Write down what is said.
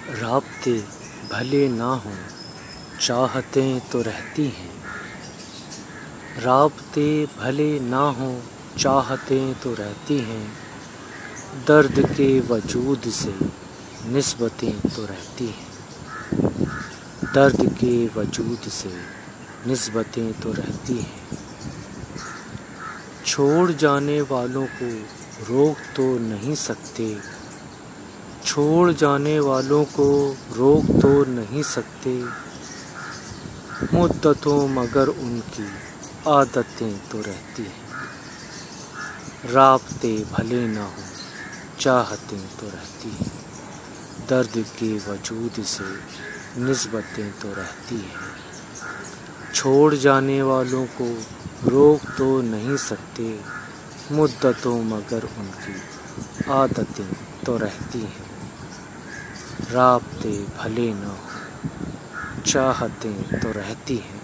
رابطے بھلے نہ ہوں چاہتیں تو رہتی ہیں، رابطے بھلے نہ ہوں چاہتیں تو رہتی ہیں، درد کے وجود سے نسبتیں تو رہتی ہیں، درد کے وجود سے نسبتیں تو رہتی ہیں۔ چھوڑ جانے والوں کو روک تو نہیں سکتے، چھوڑ جانے والوں کو روک تو نہیں سکتے، مدتوں مگر ان کی عادتیں تو رہتی ہیں، رابطے بھلے نہ ہوں چاہتیں تو رہتی ہیں، درد کے وجود سے نسبتیں تو رہتی ہیں۔ چھوڑ جانے والوں کو روک تو نہیں سکتے، مدتوں مگر ان کی عادتیں تو رہتی ہیں، رابطے بھلے نہ ہوں چاہتیں تو رہتی ہیں۔